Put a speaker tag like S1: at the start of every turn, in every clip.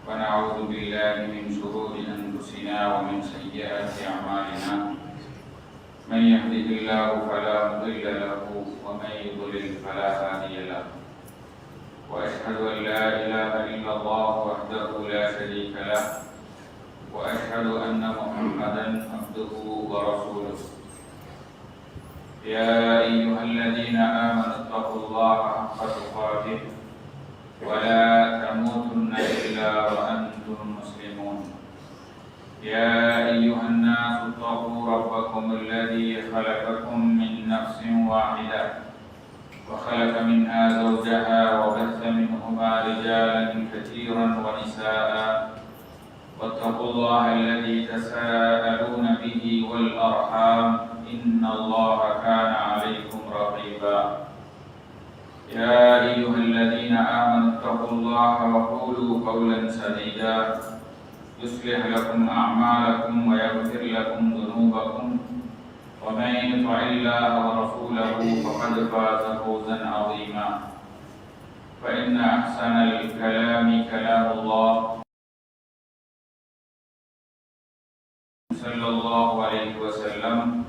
S1: ونعوذ بالله من شرور أنفسنا ومن سيئات أعمالنا من يهده الله فلا مضل له ومن يضلل فلا هادي له وأشهد أن لا إله إلا الله وحده لا شريك له وأشهد أن محمدا عبده ورسوله يا أيها الذين آمنوا اتقوا الله حق تقاته ولا تموتن إلا وأنتم مسلمون يا أيها الناس اتقوا ربكم الذي خلقكم من نفس واحدة وخلق منها زوجها وبث منهما رجالا كثيرا ونساء واتقوا الله الذي تساءلون به والأرحام إن الله كان عليكم رقيبا يا أيها الذين آمنوا اتقوا الله وقولوا قولا سديدا يصلح لكم أعمالكم ويغفر لكم ذنوبكم ومن يطع الله ورسوله فقد فاز فوزا عظيما فإن أحسن الكلام كلام الله صلى الله عليه وسلم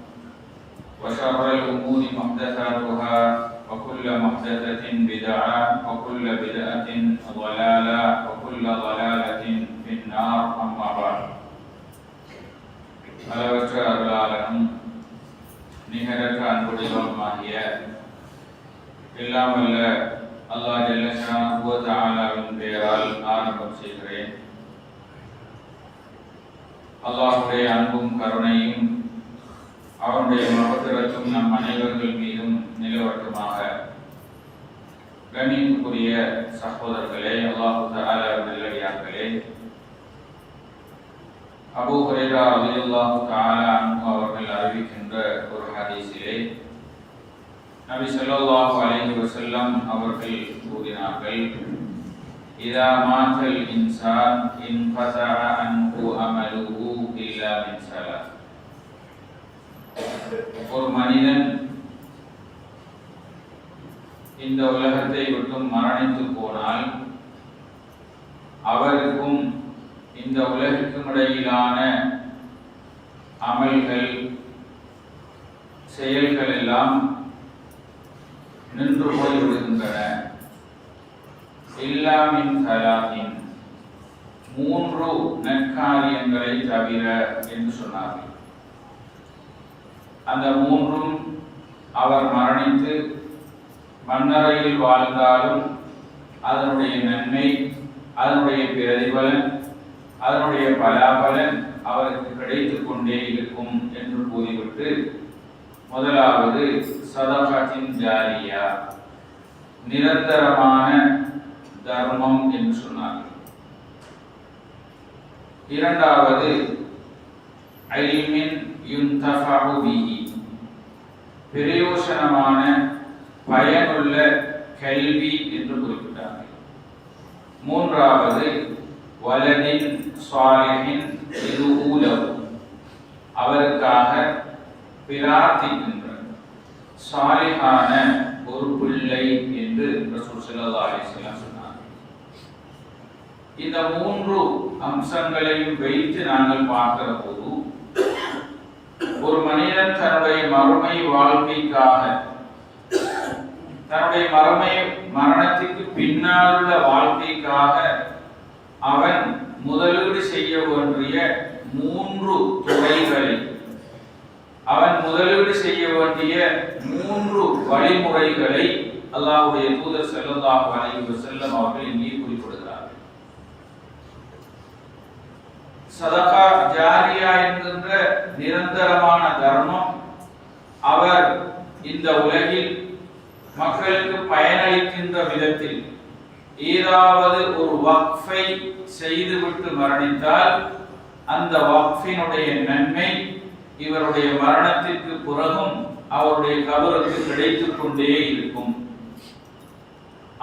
S1: وشر الأمور محدثاتها وكل محدثة بدعة وكل بدعة ضلالة وكل ضلالة في النار أما بعد அளவற்ற அருளாளனும் நிகரற்ற அன்புடையவனுமாகிய எல்லாம் வல்ல அல்லாஹ் ஜல்ல ஷானஹு வ தஆலாவின் பெயரால் ஆரம்பம் செய்கிறேன். அல்லாஹ்வுடைய அன்பும் கருணையும் அவனுடைய மகத்துவத்தும் நம் அனைவர்கள் மீதும் நிலவட்டுமாக. கண்ணியத்துக்குரிய சகோதரர்களே, அல்லாஹ் தஆலாவின் நல்லடியார்களே, அபூ ஹுரைரா ரலியல்லாஹு தஆலா அன்ஹு அவர்கள் அறிவிக்கின்ற ஒரு ஹதீஸிலே நபி ஸல்லல்லாஹு அலைஹி வஸல்லம் அவர்கள் கூறினார்கள், இதா மாத்தல் இன்சான் இன்கதஅ அன்ஹு அமலுஹு இல்லா மின் ஸலாத். ஒரு மனிதன் இந்த உலகத்தை விட்டும் மரணித்து போனால் அவருக்கும் இந்த உலகிற்கும் இடையிலான அமல்கள் செயல்கள் எல்லாம் நின்று போய்விடுகின்றன. இல்லா மின் ஸலாத்தின், 3 நற்காரியங்களை தவிர என்று சொன்னார்கள். அந்த 3ம் அவர் மரணித்து மண்ணறையில் வாழ்ந்தாலும் அதனுடைய நன்மை, அதனுடைய பிரதிபலன், அதனுடைய பலாபலன் அவருக்கு கிடைத்துக் கொண்டே இருக்கும் என்று கூறிவிட்டு, முதலாவது சதகாத்தின் ஜாரியா, நிரந்தரமான தர்மம் என்று சொன்னார்கள். இரண்டாவது இல்மின் யுன்தஃபஉ பிஹி, பிரயோசனமான பயனுள்ள கல்வி என்று குறிப்பிட்டார்கள். மூன்றாவது வலதின் ஸாலிஹின் யதுஊ லஹு, அவருக்காக பிரார்த்திக்கின்ற சாலிஹான ஒரு பிள்ளை என்று ரசூல் ஸல்லல்லாஹு அலைஹி வஸல்லம் சொன்னார். இந்த 3 அம்சங்களையும் வைத்து நாங்கள் பார்க்கிற போது ஒரு மனிதன் தன்னுடைய மறுமை வாழ்க்கைக்காக, தன்னுடைய மரணத்துக்கு பின்னால் உள்ள வாழ்க்கைக்காக அவன் முதலீடு செய்ய வேண்டிய 3 துறைகளை, அவன் முதலீடு செய்ய வேண்டிய 3 வழிமுறைகளை அல்லாஹ்வுடைய தூதர் ஸல்லல்லாஹு அலைஹி வஸல்லம் அவர்கள் இங்கே குறிப்பிடுகிறார்கள். சதகா ஜாரியா என்கின்ற நிரந்தரமான தர்மம், அவர் இந்த உலகில் மக்களுக்கு பயனளிக்கின்ற விதத்தில் ஏதாவது ஒரு வக்ஃபை செய்துவிட்டு மரணித்தால் அந்த வக்ஃபினுடைய நன்மை இவருடைய மரணத்திற்கு பிறகும் அவருடைய கபருக்கு கிடைத்துக் கொண்டே இருக்கும்.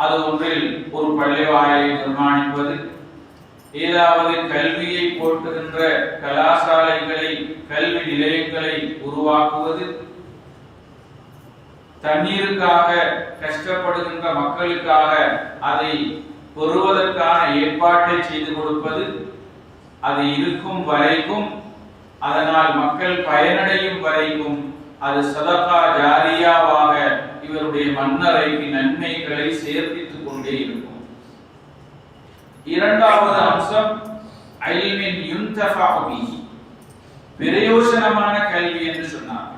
S1: அது ஒன்றில் ஒரு பள்ளிவாயலை நிர்மாணிப்பது, ஏதாவது கல்வியை போட்டுகின்ற கலாசாலைகளை, கல்வி நிலையங்களை உருவாக்குவது, தண்ணீருக்காக கஷ்டப்படுகின்ற மக்களுக்காக அதை பெறுவதற்கான ஏற்பாட்டை செய்து கொடுப்பது, அது இருக்கும் வரைக்கும், அதனால் மக்கள் பயனடையும் வரைக்கும் அது சதகா ஜாரியாவாக இவருடைய மன்னரைக்கு நன்மைகளை சேர்ப்பித்துக் கொண்டே இருக்கும். இரண்டாவது அம்சம் இல்மின் யுன்தஃபா பிஹி, பிரயோஜனமான கல்வி என்று சொன்னார்.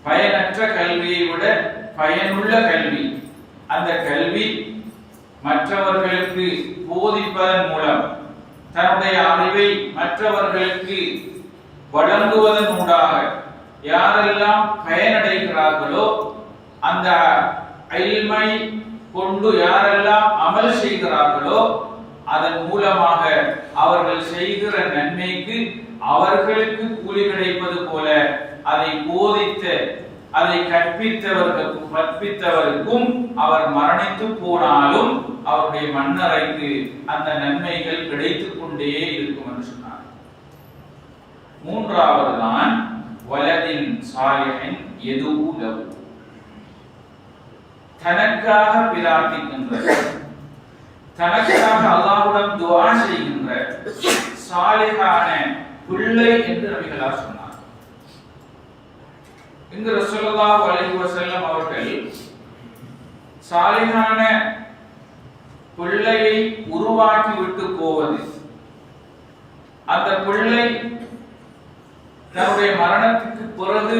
S1: பயனற்ற கல்வியை விட பயனுள்ள கல்வி, அந்த கல்வி மற்றவர்களுக்கு போதிப்பதன் மூலம் தன்னுடைய அறிவை மற்றவர்களுக்கு வழங்குவதன் ஊடாக யாரெல்லாம் பயனடைகிறார்களோ, அந்த இல்மை கொண்டு யாரெல்லாம் அமல் செய்கிறார்களோ, அதன் மூலமாக அவர்கள் செய்கிற நன்மைக்கு அவர்களுக்கு கூலி கிடைப்பது போல அதை போதித்த, அதை கற்பித்தவருக்கும் அவர் மரணித்து போனாலும் அவருடைய மன்னரைக்கு அந்த நன்மைகள் கிடைத்துக் கொண்டே இருக்கும் என்று சொன்னார். மூன்றாவது தான் வலதின் சாலிஹின் யதுஉ லஹு, தனக்காக பிரார்த்திக்கின்ற, தனக்காக அல்லாஹ்விடம் துஆ செய்கின்ற சாலிஹான பிள்ளை என்று நபிகளார் சொன்னார். இங்கு ரசூலுல்லாஹி அலைஹி வஸல்லம் அவர்கள் சாலிஹான பிள்ளையை உருவாக்கி விட்டு போவது, அந்த பிள்ளை தன்னுடைய மரணத்துக்கு பிறகு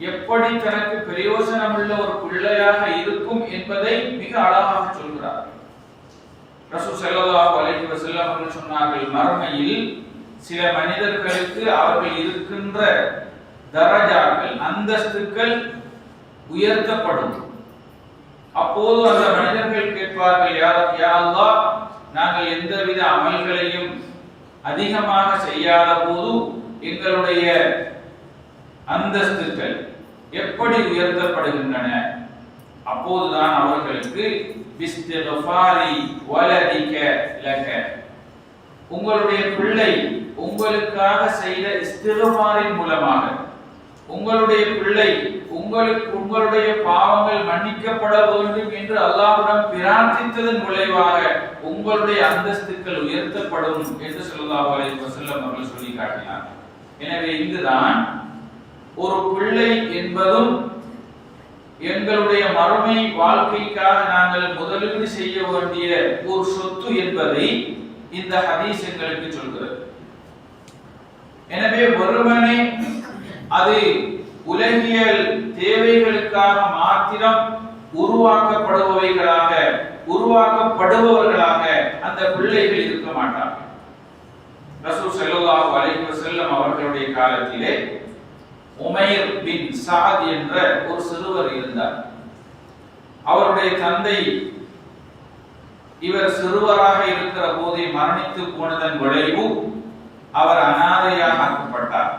S1: எப்படி தனக்கு பிரயோஜனமுள்ள ஒரு பிள்ளையாக இருக்கும் என்பதை மிக அழகாக சொல்கிறார். ரசூல் ஸல்லல்லாஹு அலைஹி வஸல்லம் அவர்கள் சொன்னார்கள், மறுமையில் சில மனிதர்களுக்கு அவர்கள் இருக்கின்ற தரஜாக்கள், அந்தஸ்துக்கள் உயர்த்தப்படும். அப்போது அந்த மனிதர்கள் கேட்பார்கள், யா அல்லாஹ், நாங்கள் எந்தவித அமல்களையும் அதிகமாக செய்யாத போது எங்களுடைய அந்தஸ்துக்கள் எப்படி உயர்த்தப்படுகின்றன? அப்போதுதான் அவர்களுக்கு பிஸ்திக்ஃபாரி வலதிக லக, உங்களுடைய பிள்ளை உங்களுக்காக செய்த இஸ்திக்ஃபாரின் மூலமாக, உங்களுடைய பிள்ளை உங்களுடைய பாவங்கள் மன்னிக்கப்பட வேண்டும் என்று அல்லாஹ்விடம் பிரார்த்தித்ததன் விளைவாக உங்களுடைய அந்தஸ்துக்கள் உயர்த்தப்படும் என்று ஸல்லல்லாஹு அலைஹி வஸல்லம் அவர்கள் சொல்லி காட்டினார். எனவே இங்குதான் ஒரு பிள்ளை என்பதும் எங்களுடைய மறுமை வாழ்க்கைக்காக நாங்கள் முதலீடு செய்ய வேண்டிய ஒரு சொத்து என்பதை இந்த ஹதீஸ் எங்களுக்கு சொல்கிறது. எனவே ஒருவனே அது உலகியல் தேவைகளுக்காக மாத்திரம் உருவாக்கப்படுபவர்களாக அந்த பிள்ளைகள் இருக்க மாட்டார்கள். ரசூல் ஸல்லல்லாஹு அலைஹி வஸல்லம் அவர்களுடைய காலத்திலே உமைர் பின் சஅத் என்ற ஒரு சிறுவர் இருந்தார். அவருடைய தந்தை இவர் சிறுவராக இருக்கிற போதே மரணித்து போனதன் விளைவு அவர் அனாதையாக ஆக்கப்பட்டார்.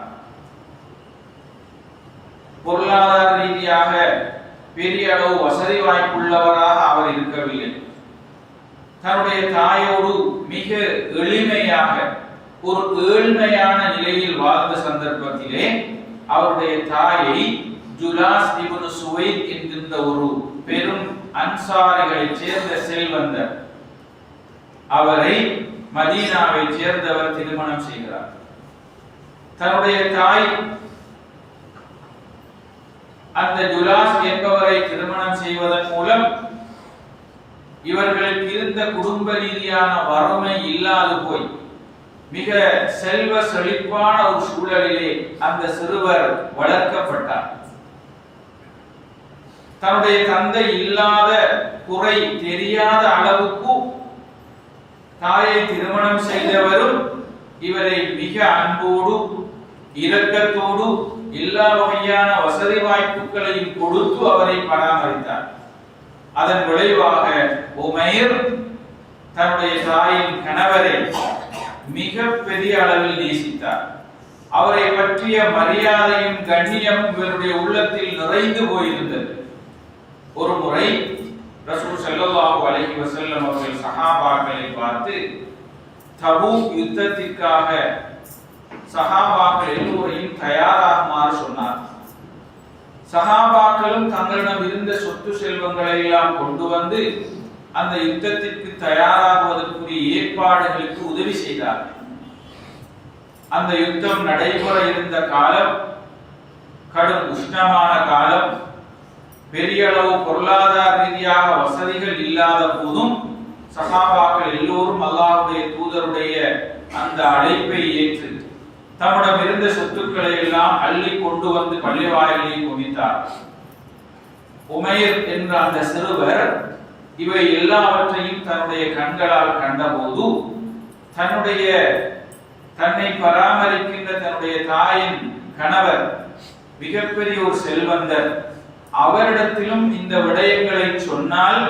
S1: பொருளாதார ரீதியாக பெரிய அளவு வசதி வாய்ப்புள்ளவராக அவர் இருக்கவில்லை. தன்னுடைய தாயோடு மிக எளிமையாக ஒரு ஏழ்மையான நிலையில் வாழ்ந்த சந்தர்ப்பத்திலே அவருடைய தாயை ஜுலாஸ் இப்னு சுவைத் என்கின்ற ஒரு பெரும் அன்சாரிகளை சேர்ந்த செல்வந்தர், அவரை மதீனாவை சேர்ந்தவர் திருமணம் செய்கிறார். தன்னுடைய தாய் அந்த ஜுலாஸ் என்பவரை திருமணம் செய்வதன் மூலம் இவர்களுக்கு இருந்த குடும்ப ரீதியான வறுமை இல்லாது போய் மிக செல்வ செழிப்பான ஒரு சூழலிலே அந்த சிறுவர் வளர்க்கப்பட்டார். தன்னுடைய தந்தை இல்லாத குறை தெரியாத அளவுக்கு தாயை திருமணம் செய்தவரும் இவரை மிக அன்போடு இரக்கத்தோடு எல்லா வகையான வசதி வாய்ப்புகளையும் கொடுத்து அவரை பராமரித்தார். அதன் விளைவாக உமைர் தன்னுடைய தாயின் கணவரை மிக பெரிய அளவில் நேசித்தார். அவரை பற்றிய மரியாதையும் கண்ணியமும் இவருடைய உள்ளத்தில் நிறைந்து போயிருந்தது. ஒரு முறை ரசூல் ஸல்லல்லாஹு அலைஹி வஸல்லம் அவர்கள் சஹாபாக்களை பார்த்து தபூக் யுத்தத்திற்காக சஹாபாக்கள் எல்லோரையும் தயாராகுமாறு சொன்னார். சஹாபாக்களும் தங்களிடம் இருந்த சொத்து செல்வங்களை எல்லாம் கொண்டு வந்து அந்த யுத்தத்திற்கு தயாராகுவதற்குரிய ஏற்பாடுகளுக்கு உதவி செய்தார்கள். அந்த யுத்தம் நடைபெற இருந்த காலம் கடும் உஷ்ணமான காலம். பெரிய அளவு பொருளாதார ரீதியாக வசதிகள் இல்லாத போதும் சஹாபாக்கள் எல்லோரும் அல்லாஹ்வுடைய தூதருடைய அந்த அழைப்பை ஏற்று தம்மிடம் இருந்த சொத்துக்களை எல்லாம் அள்ளி கொண்டு வந்து பள்ளி வாயிலில் குவித்தார். உமைர் என்ற அந்த சிறுவர் இவை எல்லாவற்றையும் தன்னுடைய கண்களால் கண்டபோது தன்னை பராமரிக்கின்ற தன்னுடைய தாயின் கணவர் மிகப்பெரிய ஒரு செல்வந்தர், அவரிடத்திலும் இந்த விடயங்களை சொன்னால்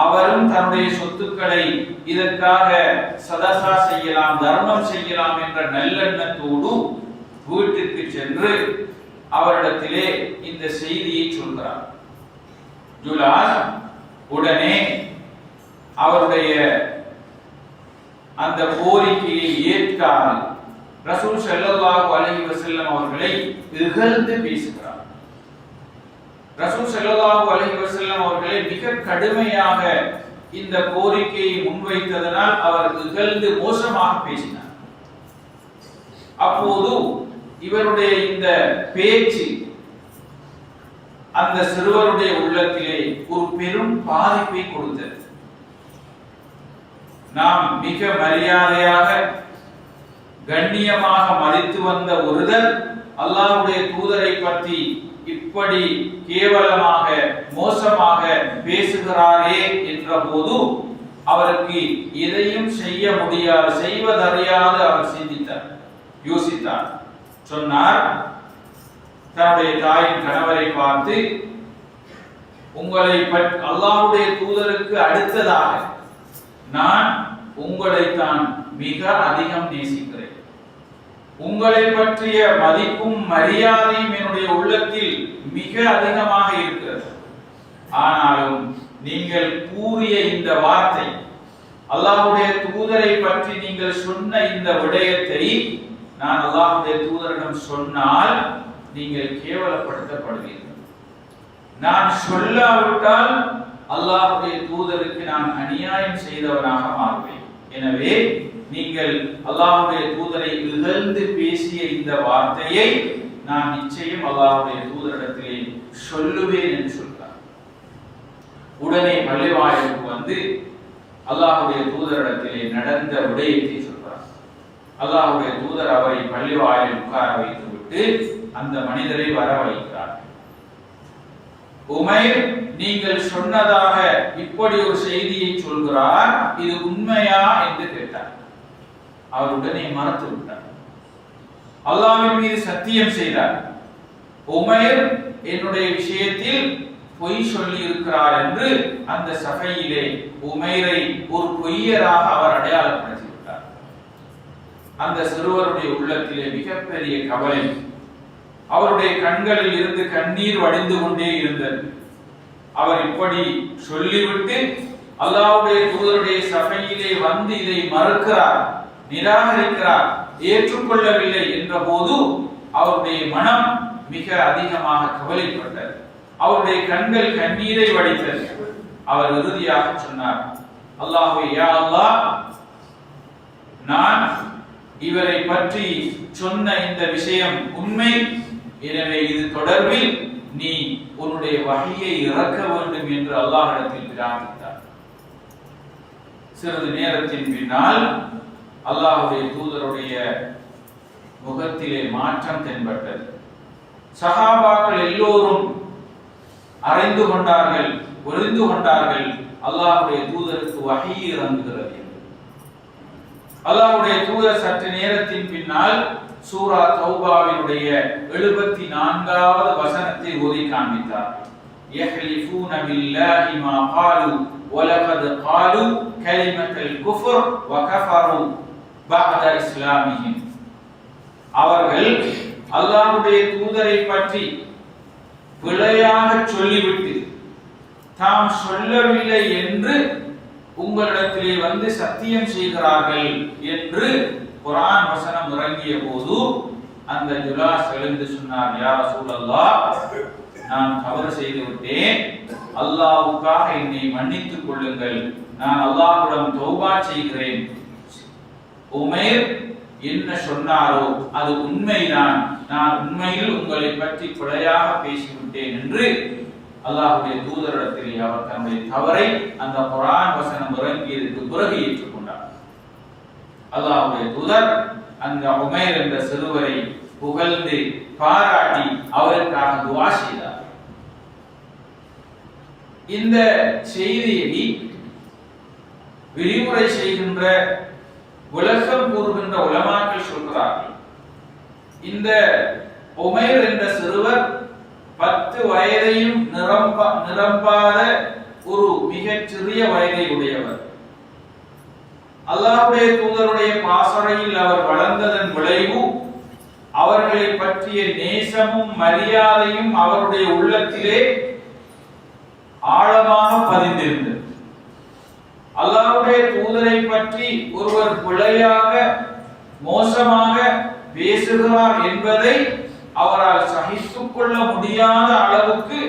S1: அவரும் தன்னுடைய சொத்துக்களை இதற்காக சதகா செய்யலாம், தர்மம் செய்யலாம் என்ற நல்லெண்ணத்தோடு வீட்டிற்கு சென்று அவரிடத்திலே இந்த செய்தியை சொல்கிறார். ஜுலாஸ் உடனே அவருடைய அந்த கோரிக்கையை ஏற்காமல் ரசூல் ஸல்லல்லாஹு அலைஹி வஸல்லம் அவர்களை இகழ்ந்து பேசுகிறார். ரசூல் ஸல்லல்லாஹு அலைஹி வஸல்லம் அவர்களை மிக கடுமையாக இந்த கோரிக்கையை முன்வைத்ததனால் அவர் இகழ்ந்து மோசமாக பேசினார். அப்போது இவருடைய இந்த பேச்சு அந்த சிறுவருடைய உள்ளத்திலே ஒரு பெரும் பாதிப்பை கொடுத்தது. நாம் மிக மரியாதையாக கண்ணியமாக மதித்து வந்த ஒருவர் அல்லாஹ்வுடைய தூதரை பற்றி இப்படி கேவலமாக மோசமாக பேசுகிறாரே என்ற போது அவருக்கு எதையும் செய்ய முடியாது, செய்வதறியாது அவர் சிந்தித்தார், யோசித்தார். சொன்னார், தன்னுடைய தாயின் கணவரை பார்த்து, உங்களை அல்லாஹ்வுடைய தூதருக்கு அடுத்ததாக நான் உங்களைத்தான் மிக அதிகம் நேசிக்கிறேன். உங்களை பற்றிய மதிப்பும் மரியாதையும் என்னுடைய உள்ளத்தில் மிக அதிகமாக இருக்கிறது. ஆனாலும் நீங்கள் கூறிய இந்த வார்த்தை, அல்லாஹ்வுடைய தூதரை பற்றி நீங்கள் சொன்ன இந்த விடயத்தை நான் அல்லாஹ்வுடைய தூதரிடம் சொன்னால் நீங்கள் கேவலப்படுத்தப்படுவீர்கள். நான் சொல்லாவிட்டால் அல்லாஹ்வுடைய தூதருக்கு நான் அநியாயம் செய்தவனாக மாறுவேன். எனவே நீங்கள் அல்லாஹ்வுடைய தூதரை இகழ்ந்து பேசிய இந்த வார்த்தையை நான் நிச்சயம் அல்லாஹ்வுடைய தூதரிடத்திலே சொல்லுவேன் என்று சொல்றார். உடனே பள்ளிவாயிலுக்கு வந்து அல்லாஹ்வுடைய தூதரிடத்திலே நடந்த விடயத்தை சொல்றார். அல்லாஹ்வுடைய தூதர் அவரை பள்ளிவாயிலில் உட்கார வைத்துவிட்டு அந்த மனிதரை வரவழைக்கிறார். உமைர், நீங்கள் சொன்னதாக இப்படி ஒரு செய்தியை சொல்கிறார், இது உண்மையா என்று கேட்டார். அவர் உடனே மறுத்து விட்டார். அல்லாஹ்வின் மீது சத்தியம் செய்தார், உமைர் என்னுடைய விஷயத்தில் பொய் சொல்லி இருக்கிறார் என்று அந்த சபையிலே உமைரை ஒரு பொய்யராக அவர் அடையாளப்படுத்தி விட்டார். அந்த சிறுவருடைய உள்ளத்திலே மிகப்பெரிய கவலை, அவருடைய கண்களில் இருந்து கண்ணீர் வடிந்து கொண்டே இருந்தது. அவர் இப்படி சொல்லிவிட்டு அல்லாஹ்வுடைய தூதருடைய சபையிலே வந்து இதை மறுக்கிறார், நிராகரிக்கிறார், ஏற்றுக்கொள்ளவில்லை என்ற போது அவருடைய மனம் மிக அதிகமாக கவலைப்பட்டது. அவருடைய கண்கள் கண்ணீரை வடித்தது. அவர் இறுதியாக சொன்னார், அல்லாஹ்வே, யா அல்லாஹ், நான் இவரை பற்றி சொன்ன இந்த விஷயம் உண்மை. எனவே இது தொடர்பில் நீ உன்னுடைய வஹியை இறக்க வேண்டும் என்று அல்லாஹ்விடத்தில் பிரார்த்தித்தார். சிறிது நேரத்தின் பின்னால் அல்லாஹ்வுடைய தூதருடைய முகத்திலே மாற்றம் தென்பட்டது. சஹாபாக்கள் எல்லோரும் அறிந்து கொண்டார்கள், புரிந்து கொண்டார்கள், அல்லாஹ்வுடைய தூதருக்கு வஹி இறங்குகிறது. அல்லாஹ்வுடைய தூதர் சற்று நேரத்தின் பின்னால் சூரா தௌபாவினுடைய 74வது வசனத்தை ஓதி காண்பித்தார். யஹ்லிஃபூன பில்லாஹி மா காலு வலகத் காலு கலிமத்துல் குஃப்ர் வ கஃபரு பஅத இஸ்லாமிஹிம். அவர்கள் அல்லாஹ்வுடைய தூதரை பற்றி பிழையாக சொல்லிவிட்டு தாம் சொல்லவில்லை என்று உங்களிடத்திலே வந்து சத்தியம் செய்கிறார்கள் என்று குர்ஆன் வசனம் இறங்கிய போது அந்த ஜுலாஸ் எழுந்து சொன்னார், யா ரசூலல்லாஹ், நான் தவறு செய்து விட்டேன், அல்லாஹ்வுக்காக என்னை மன்னித்துக் கொள்ளுங்கள், நான் அல்லாஹ்விடம் தௌபா செய்கிறேன். உமைர் என்ன சொன்னாரோ அது உண்மைதான், நான் உண்மையில் உங்களை பற்றி பிழையாக பேசிவிட்டேன் என்று அல்லாஹ்வுடைய தூதரிடத்தில் அவர் தன்னுடைய தவறை அந்த குர்ஆன் வசனம் இறங்கியதற்கு பிறகு ஏற்றுக்கொண்டார். அல்லாஹ்வுடைய தூதர் அந்த உமைர் என்ற சிறுவரை புகழ்ந்து பாராட்டி அவருக்காக துஆ செய்தார். இந்த செய்தியை விரிவுரை செய்கின்ற விளக்கம் கூறுகின்ற உலமாக்கள் சொல்கிறார்கள், இந்த உமைர் என்ற சிறுவர் 10 வயதையும் நிரம்பாத ஒரு மிகச் சிறிய வயதை உடையவர். அல்லாஹ்வுடைய தூதருடைய பாசறையில் அவர் வளர்ந்ததன் விளைவு அவர்களை பற்றிய நேசமும் மரியாதையும் அவருடைய உள்ளத்திலே ஆழமாக பதிந்திருந்தது. அல்லாஹ்வுடைய தூதரை பற்றி ஒருவர் பிழையாக மோசமாக பேசுகிறார் என்பதை அவரால் சகித்துக் கொள்ள முடியாத அளவுக்கு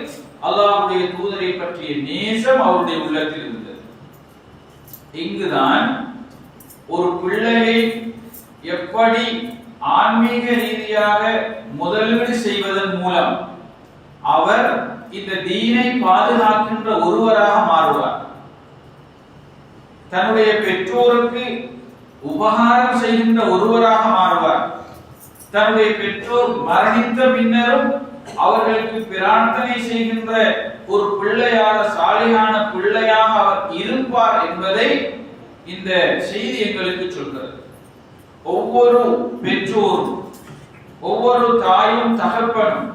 S1: அல்லாஹ்வுடைய தூதரை பற்றிய நேசம் அவருடைய உள்ளத்தில் இருந்தது. இங்குதான் ஒரு பிள்ளையை எப்படி ஆன்மீக ரீதியாக முதலீடு செய்வதன் மூலம் அவர் இந்த தீனை பாதுகாக்கின்ற ஒருவராக மாறுவார். தன்னுடைய பெற்றோருக்கு உபகாரம் செய்கின்ற ஒருவராக மாறுவார். தன்னுடைய பெற்றோர் மரணித்த பின்னரும் அவர்களுக்கு பிரார்த்தனை செய்கின்ற ஒரு பிள்ளையாக, சாலிகான பிள்ளையாக அவர் இருப்பார் என்பதை இந்த செய்தி எங்களுக்கு சொல்கிறது. ஒவ்வொரு பெற்றோரும், ஒவ்வொரு தாயும் தகப்பனும்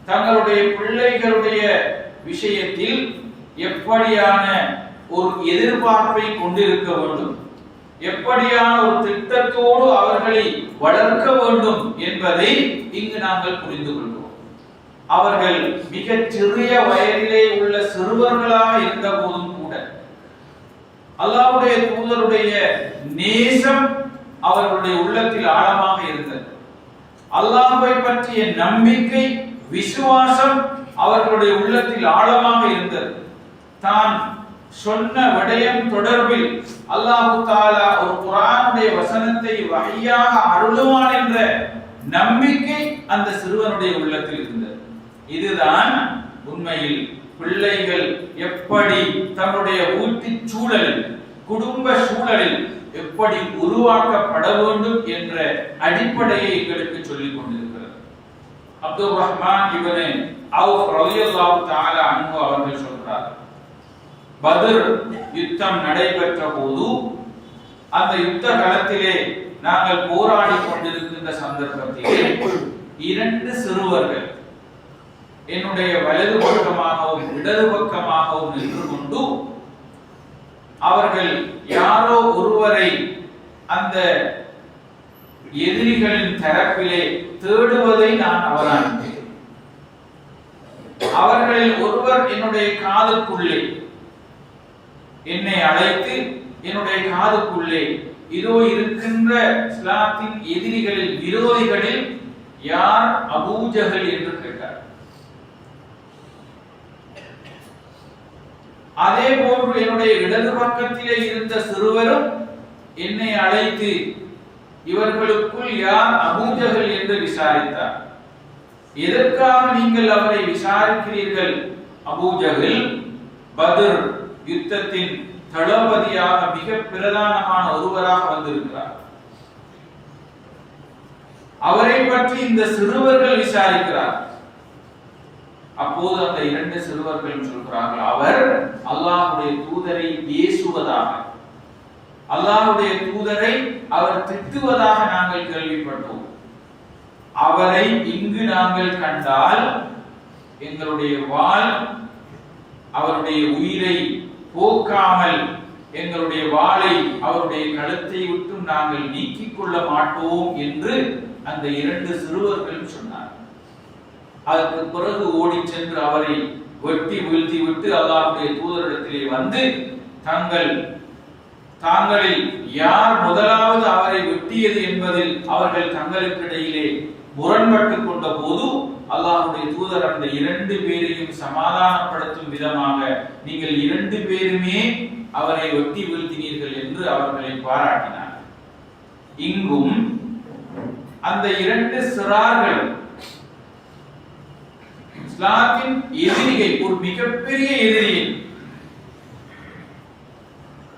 S1: தங்களுடைய பிள்ளைகளுடைய விஷயத்தில் எப்படியான ஒரு எதிர்பார்ப்பை கொண்டிருக்க வேண்டும், எப்படியான ஒரு திட்டத்தோடு அவர்களை வளர்க்க வேண்டும் என்பதை இங்கு நாங்கள் புரிந்து கொள்கிறோம். அவர்கள் மிகச் சிறிய வயதிலே உள்ள சிறுவர்களாக இருந்த போதும் கூட அல்லாஹ்வுடைய தூதருடைய நேசம் அவர்களுடைய உள்ளத்தில் ஆழமாக இருந்தது. அல்லாஹ்வை பற்றிய நம்பிக்கை, விசுவாசம் அவர்களுடைய உள்ளத்தில் ஆழமாக இருந்தது. தான் சொன்ன விடயம் தொடர்பில் அல்லாஹ் தஆலா ஒரு குர்ஆனுடைய வசனத்தை வஹியாக அருளுவான் என்ற நம்பிக்கை அந்த சிறுவனுடைய உள்ளத்தில் இருந்தது. இதுதான் உண்மையில் பிள்ளைகள் எப்படி தன்னுடைய வீட்டு சூழலில், குடும்ப சூழலில் எப்படி உருவாக்கப்பட வேண்டும் என்ற அடிப்படையை எங்களுக்கு சொல்லிக் கொண்டிருக்கிறது. அப்துல் ரஹ்மான் இப்னு அவுஃப் ரலியல்லாஹு தஆலா அன்ஹு அவர்கள் சொல்றார், பத்ர் யுத்தம் நடைபெற்ற போது அந்த யுத்த களத்திலே நாங்கள் போராடி கொண்டிருக்கின்ற சந்தர்ப்பத்திலே 2 சிறுவர்கள் என்னுடைய வலது பக்கமாகவும் இடது பக்கமாகவும் நின்று கொண்டு அவர்கள் யாரோ ஒருவரை அந்த எதிரிகளின் தரப்பிலே தேடுவதை நான் அவதானித்தேன். அவர்களில் ஒருவர் என்னுடைய காதுக்குள்ளே என்னை அழைத்து என்னுடைய காதுக்குள்ளே இதோ இருக்கின்ற இஸ்லாத்தின் எதிரிகளில், விரோதிகளில் யார் அபூ ஜஹல் என்று கேட்டார். அதே போன்று என்னுடைய இடது பக்கத்திலே இருந்த சிறுவரும் என்னை அழைத்து இவர்களுக்குள் யார் அபூ ஜஹல் என்று விசாரித்தார். எதற்காக நீங்கள் அவரை விசாரிக்கிறீர்கள்? அபூ ஜஹல் பத்ர் யுத்தத்தின் தளபதியாக, மிக பிரதானமான ஒருவராக வந்திருக்கிறார். அவரை பற்றி இந்த சிறுவர்கள் விசாரிக்கிறார். அப்போது அந்த 2 சிறுவர்கள் சொல்கிறார்கள், அவர் அல்லாஹ்வுடைய தூதரை ஏசுவதாக, அல்லாஹ்வுடைய தூதரை அவர் திட்டுவதாக நாங்கள் கேள்விப்பட்டோம். அவரை இங்கு நாங்கள் கண்டால் எங்களுடைய வாள் அவருடைய உயிரை போக்காமல் எங்களுடைய வாளை அவருடைய கழுத்தை விட்டு நாங்கள் நீக்கிக் கொள்ள மாட்டோம் என்று அந்த 2 சிறுவர்கள் சொன்னார். அதற்கு பிறகு ஓடி சென்று அவரை வெட்டி வீழ்த்தி விட்டு அல்லாஹ்வுடைய தூதரிடத்திலே வந்து தாங்களில் யார் முதலாவது அவரை வெட்டியது என்பதில் அவர்கள் தங்களுக்கிடையிலே முரண்பட்டுக் கொண்ட போது அல்லாஹ்வுடைய தூதர் அந்த 2 பேரையும் சமாதானப்படுத்தும் விதமாக நீங்கள் 2 பேருமே அவரை வெட்டி வீழ்த்தினீர்கள் என்று அவர்களை பாராட்டினார். இங்கும் அந்த 2 சிறார்கள் இஸ்லாத்தின் எதிரியை, ஒரு மிகப்பெரிய எதிரியை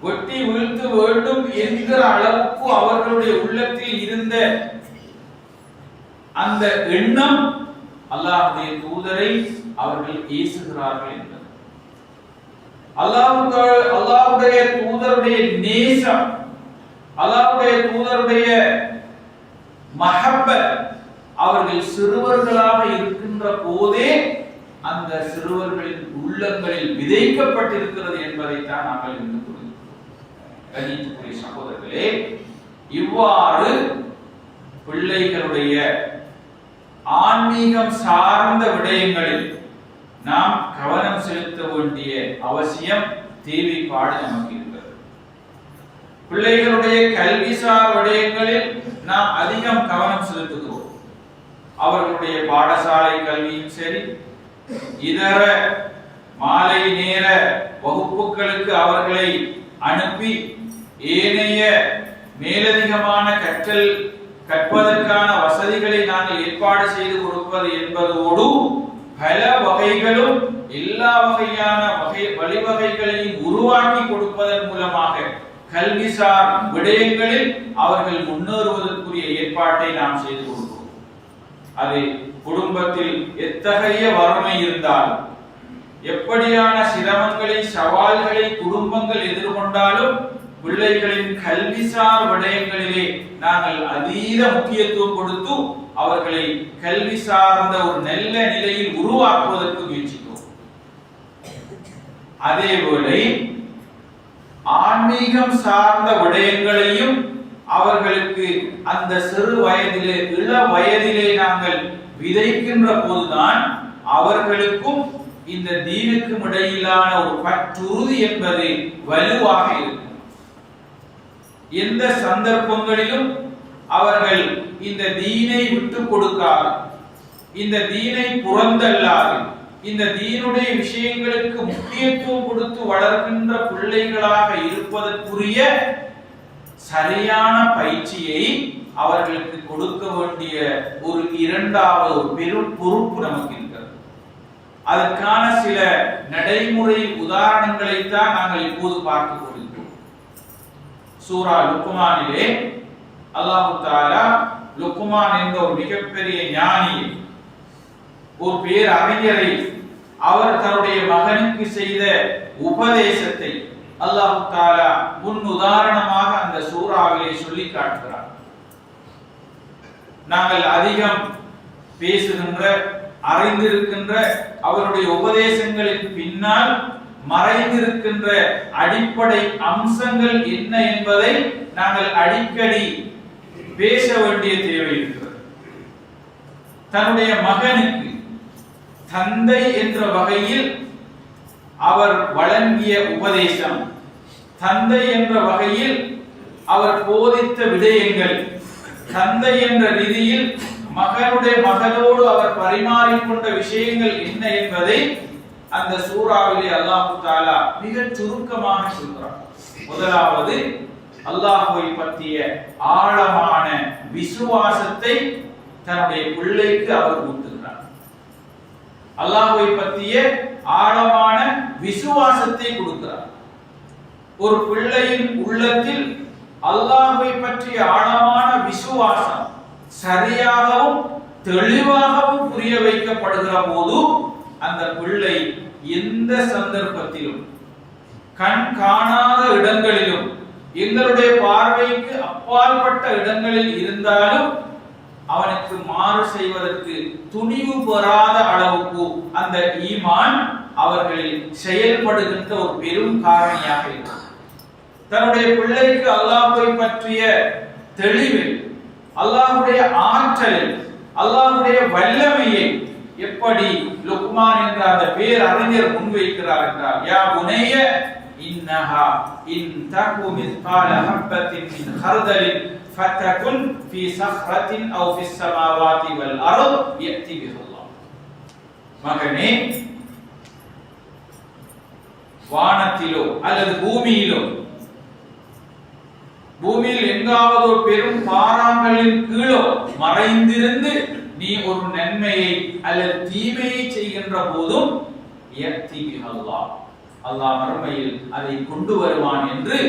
S1: வெட்டி வீழ்த்த வேண்டும் என்கிற அளவுக்கு அவர்களுடைய உள்ளத்தில் இருந்த அந்த எண்ணம் அல்லாஹ்வுடைய தூதரை அவர்கள் ஏசுகிறார்கள் என்பது. அல்லாஹ்வுடைய தூதருடைய நேசம், அல்லாஹ்வுடைய தூதருடைய மஹப்பத் அவர்கள் சிறுவர்களாக இருக்கின்ற போதே அந்த சிறுவர்களின் உள்ளங்களில் விதைக்கப்பட்டிருக்கிறது என்பதைத்தான் நாங்கள் இன்று புரிந்து கணித்துக்குரிய சகோதரர்களே, இவ்வாறு பிள்ளைகளுடைய ஆன்மீகம் சார்ந்த விடயங்களில் நாம் கவனம் செலுத்த வேண்டிய அவசியம், தேவைப்பாடு நமக்கு இருக்கிறது. பிள்ளைகளுடைய கல்விசார் விடயங்களில் நாம் அதிகம் கவனம் செலுத்துகிறோம். அவர்களுடைய பாடசாலை கல்வியும் சரி, இதர மாலை நேர வகுப்புகளுக்கு அவர்களை அனுப்பி ஏனைய மேலதிகமான கற்பதற்கான வசதிகளை நாங்கள் ஏற்பாடு செய்து கொடுப்பது என்பதோடு பல வகைகளும் எல்லா வகையான வழிவகைகளையும் உருவாக்கி கொடுப்பதன் மூலமாக கல்விசார் விடயங்களில் அவர்கள் முன்னேறுவதற்குரிய ஏற்பாட்டை நாம் செய்து கொடுக்கிறோம். அது குடும்பத்தில் எத்தகைய வறுமை இருந்தாலும், எப்படியான சிரமங்களை சவால்களை குடும்பங்கள் எதிர்கொண்டாலும் பிள்ளைகளின் கல்விசார் விடயங்களிலே நாங்கள் அதீத முக்கியத்துவம் கொடுத்து அவர்களை கல்வி சார்ந்த ஒரு நல்ல நிலையில் உருவாக்குவதற்கு முயற்சிக்கிறோம். அதேவேளை ஆன்மீகம் சார்ந்த விடயங்களையும் அவர்களுக்கு அந்த சிறு வயதிலே, இள வயதிலே நாங்கள் விதைக்கின்ற போதுதான் அவர்களுக்கும் இந்த தீனுக்கும் இடையிலான ஒரு பற்றுறுதி என்பது வலுவாக இருக்கும். எந்த சந்தர்ப்பங்களிலும் அவர்கள் இந்த தீனை விட்டுக் கொடுக்காது, இந்த தீனை புறந்தல்லாது, இந்த தீனுடைய விஷயங்களுக்கு முக்கியத்துவம் கொடுத்து வளர்க்கின்ற பிள்ளைகளாக இருப்பதற்குரிய சரியான பயிற்சியை அவர்களுக்கு கொடுக்க வேண்டிய ஒரு இரண்டாவது ஒரு பெரும் பொறுப்பு நமக்கு இருக்கிறது. அதற்கான சில நடைமுறை உதாரணங்களை தான் நாங்கள் இப்போது பார்க்க போகிறோம். சூரா லுக்மானிலே அல்லாஹ் தஆலா லுக்மான் என்ற ஒரு மிகப்பெரிய ஞானியை, ஒரு பேரறிஞரை, அவர் தன்னுடைய மகனுக்கு செய்த உபதேசத்தை அல்லாஹ் தஆலா முன் உதாரணமாக அந்த சூறாவிலே சொல்லி காட்டுகிறார். நாங்கள் அதிகம் பேசுகின்ற, அறிந்திருக்கின்ற அவருடைய உபதேசங்களின் பின்னால் மறைந்திருக்கின்ற அடிப்படை அம்சங்கள் என்ன என்பதை நாங்கள் அடிக்கடி பேச வேண்டிய தேவை இருக்கிறது. தன்னுடைய மகனுக்கு தந்தை என்ற வகையில் அவர் வழங்கிய உபதேசம், தந்தை என்ற வகையில் அவர் போதித்த விடயங்கள், தந்தை என்ற ரீதியில் மகனோடு அவர் பரிமாறிக்கொண்ட விஷயங்கள் என்ன என்பதை அந்த சூறாவிலே அல்லாஹ் தஆலா மிக சுருக்கமாக சொல்கிறார். முதலாவது, அல்லாஹ்வை பற்றிய ஆழமான விசுவாசத்தை தன்னுடைய பிள்ளைக்கு அவர் ஊட்டுகிறார். அல்லாஹ்வை பற்றிய ஆழமான விசுவாசத்தை கொடுக்கிறார். ஒரு பிள்ளையின் உள்ளத்தில் அல்லாஹ்வை பற்றிய ஆழமான விசுவாசம் சரியாகவும் தெளிவாகவும் புரிய வைக்கப்படுகிற போது அந்த பிள்ளை எந்த சந்தர்ப்பத்திலும், கண் காணாத இடங்களிலும், எங்களுடைய பார்வைக்கு அப்பாற்பட்ட இடங்களில் இருந்தாலும் அவனுக்கு மாறு செய்வதற்கு துணிவு பெறாத அளவுக்கு அந்த ஈமான் அவர்களில் செயல்படுகின்ற ஒரு பெரும் காரணியாக இருக்கும். தன்னுடைய பிள்ளைக்கு அல்லாஹ்வை பற்றிய தெளிவை, அல்லாஹ்வுடைய ஆற்றலை, அல்லாஹ்வுடைய வல்லமையை எப்படி லுக்மான் என்ற அந்த பேரறிஞர் முன்வைக்கிறார் என்றால், யா புனைய இன்னஹா இன் தகு மிஸ்கால ஹப்பத்தின் மின் ஹர்தலின் ஃபதகுன் ஃபீ ஸஹ்ரத்தின் அவ் ஃபிஸ் ஸமாவாதி வல் அர்த் யத்தி பிஹல்லாஹ். மகனே, வானத்திலோ அல்லது பூமியிலோ, பூமியில் எங்காவது ஒரு பெரும் பாறாங்கல்லின் கீழோ மறைந்திருந்து நீ ஒரு நன்மையை அல்லது தீமையை செய்கின்ற போதும் அல்லாஹ் மறுமையில் அதை கொண்டு வருவான் என்று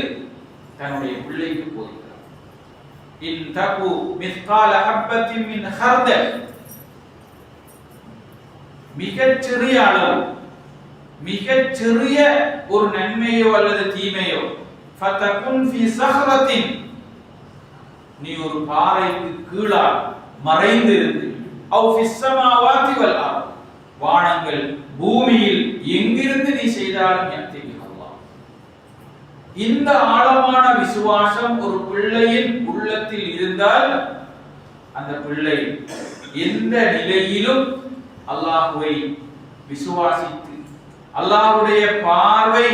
S1: தன்னுடைய பிள்ளைக்கு போதிக்கிறார். இன் தகு மிஸ்கால ஹப்பத்தின் மின் ஹர்தல், மிகச்சிறிய அளவு, மிகச்சிறிய ஒரு நன்மையோ அல்லது தீமையோ, ஃபதகுன் ஃபி ஸஹ்ரத்தின், நீ ஒரு பாறைக்கு கீழால் மறைந்திருந்து, அவ் ஃபிஸ் ஸமாவாதி வல் அர்த், வானங்கள் பூமியில் எங்கிருந்து நீ செய்தாலும் யக்திபிஹல்லாஹ். இந்த ஆழமான விசுவாசம் ஒரு பிள்ளையின் உள்ளத்தில் இருந்தால் அந்த பிள்ளை எந்த நிலையிலும் அல்லாஹ்வை விசுவாசித்து, அல்லாஹ்வுடைய பார்வை,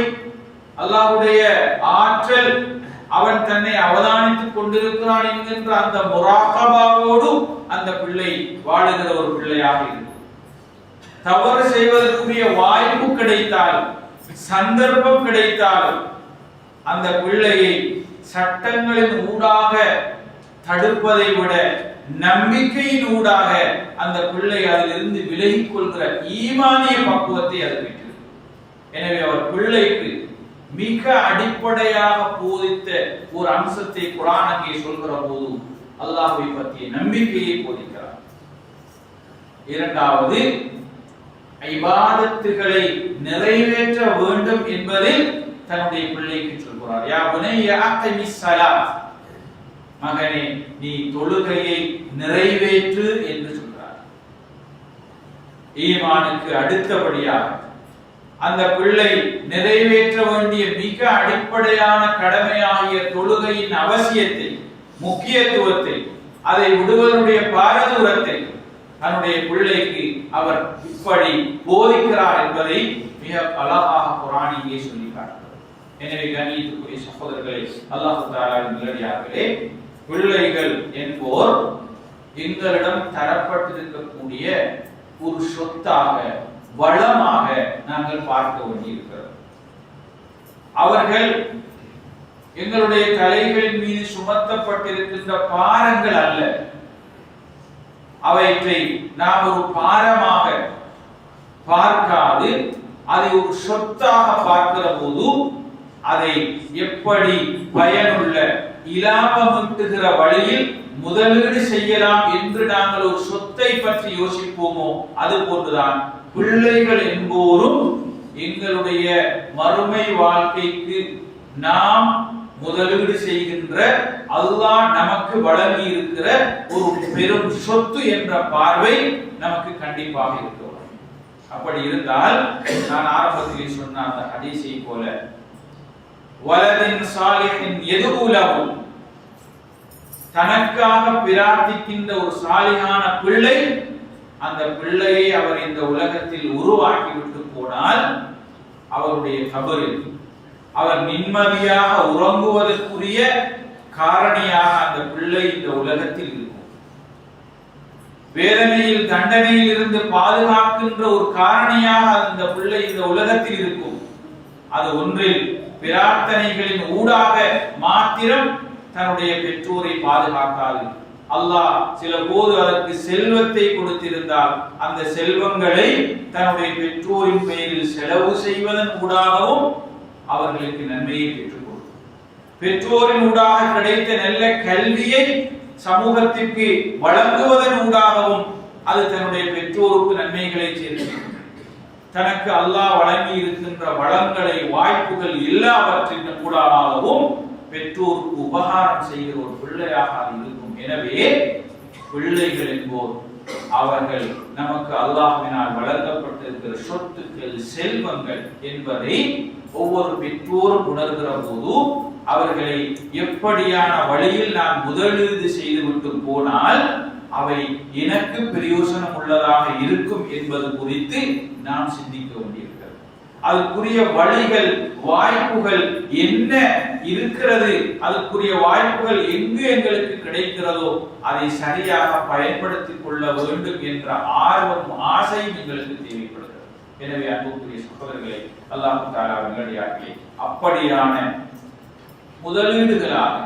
S1: அல்லாஹ்வுடைய ஆற்றல், அவன் தன்னை அவதானித்துக் கொண்டிருக்கிறான் என்கின்ற அந்த முராகபாவோடு அந்த பிள்ளை வாழுகிற ஒரு பிள்ளையாக இருக்கும். தவறு செய்வதற்குரிய வாய்ப்பு கிடைத்தால், சந்தர்ப்பம் கிடைத்தால் அந்த பிள்ளையை சட்டங்களின் ஊடாக தடுப்பதை விட நம்பிக்கையின் ஊடாக அந்த பிள்ளை அதிலிருந்து விலகிக் கொள்கிற ஈமானிய பக்குவத்தை அது பெற்றது. எனவே அவர் பிள்ளைக்கு மிக அடிப்படையாக போதித்த ஒரு அம்சத்தை குர்ஆன் அங்கே சொல்கிற போது அல்லாஹ்வை பற்றிய நம்பிக்கையை போதிக்கிறார். இரண்டாவது, இபாதத்துகளை நிறைவேற்ற வேண்டும் என்பதில் தன்னுடைய பிள்ளைக்கு சொல்கிறார். யா புனைய அகிமிஸ் ஸலாத், மகனே நீ தொழுகையை நிறைவேற்று என்று சொல்றார். ஈமானுக்கு அடுத்தபடியாக அந்த பிள்ளை நிறைவேற்ற வேண்டிய மிக அடிப்படையான கடமையாகிய தொழுகையின் அவசியத்தை, முக்கியத்துவத்தை, அதை விடுவதனுடைய பாரதூரத்தை தன்னுடைய பிள்ளைக்கு அவர் இப்படி போதிக்கிறார் என்பதை மிக அழகாக குர்ஆன் இங்கே சொல்லி காட்டுகிறது. எனவே கண்ணியத்துக்குரிய சகோதரர்களே, அல்லாஹ் தஆலாவின் நல்லடியார்களே, பிள்ளைகள் என்போர் எங்களிடம் தரப்பட்டிருக்கக்கூடிய ஒரு சொத்தாக, வளமாக நாங்கள் பார்க்க வேண்டியிருக்கிறது. அவர்கள் எங்களுடைய தலைகளின் மீது சுமத்தப்பட்டிருக்கின்ற பாரங்கள் அல்ல. அவற்றை நாம் ஒரு பாரமாக பார்க்காது அதை ஒரு சொத்தாக பார்க்கிற போது அதை எப்படி பயனுள்ள இலாபமீட்டுகிற வழியில் முதலீடு செய்யலாம் என்று நாங்கள் ஒரு சொத்தை பற்றி யோசிப்போமோ அது போன்றுதான் பிள்ளைகள் என்போரும் எங்களுடைய மறுமை வாழ்க்கைக்கு நாம் முதலீடு செய்கின்ற அல்லாஹ் நமக்கு வழங்கி இருக்கிற ஒரு பெரும் சொத்து என்ற பார்வை நமக்கு கண்டிப்பாக இருக்கிறது. அப்படி இருந்தால் நான் ஆரம்பத்தில் சொன்ன அந்த ஹதீஸை போல வலதின் சாலிஹின் யதுலஹு, தனக்காக பிரார்த்திக்கின்ற ஒரு சாலிஹான பிள்ளை, அந்த பிள்ளையை அவர் இந்த உலகத்தில் உருவாக்கி விட்டு போனால் அவருடைய கபரில் அவர் நிம்மதியாக உறங்குவதற்குரிய காரணியாக அந்த பிள்ளை இந்த உலகத்தில் இருக்கும். வேதனையில் தண்டனையில் இருந்து பாதுகாக்கின்ற ஒரு காரணியாக அந்த பிள்ளை இந்த உலகத்தில் இருக்கும். அது ஒன்றில் பிரார்த்தனைகளின் ஊடாக மாத்திரம் தன்னுடைய பெற்றோரை பாதுகாக்காது. அல்லாஹ் சில போது அதற்கு செல்வத்தை கொடுத்திருந்தால் அந்த செல்வங்களை தன்னுடைய பெற்றோரின் பெயரில் செலவு செய்வதன் ஊடாகவும் அவர்களுக்கு நன்மையை பெற்றுக் கொடுக்கும். பெற்றோரின் ஊடாக கிடைத்த நல்ல கல்வியை சமூகத்திற்கு வழங்குவதன் ஊடாகவும் அது தன்னுடைய பெற்றோருக்கு நன்மைகளை சேர்க்கும். தனக்கு அல்லாஹ் வழங்கி இருக்கின்ற வளங்களை, வாய்ப்புகள் எல்லாவற்றின் ஊடாகவும் பெற்றோருக்கு உபகாரம் செய்கிற ஒரு பிள்ளையாக அது இருக்கும். எனவே பிள்ளைகள் என்போர் அவர்கள் நமக்கு அல்லாஹ்வினால் வழங்கப்பட்டிருக்கிற சொத்துக்கள், செல்வங்கள் என்பதை ஒவ்வொரு பெற்றோரும் உணர்கிற போது அவர்களை எப்படியான வழியில் நான் முதலீடு செய்துவிட்டு போனால் அவை எனக்கு பிரயோசனம் உள்ளதாக இருக்கும் என்பது குறித்து நாம் சிந்திக்க வேண்டியிருக்கிறது. அதுக்குரிய வழிகள் வாய்ப்புகள் என்ன இருக்கிறது, அதுக்குரிய வாய்ப்புகள் எங்கு எங்களுக்கு கிடைக்கிறதோ அதை சரியாக பயன்படுத்திக் கொள்ள வேண்டும் என்ற ஆர்வம் ஆசையும் எங்களுக்கு தேவைப்படுகிறது. எனவே அன்புக்குரிய சகோதரர்களே, அல்லாஹ் தஆலா நல்லடியார்களே, அப்படியான முதலீடுகளாக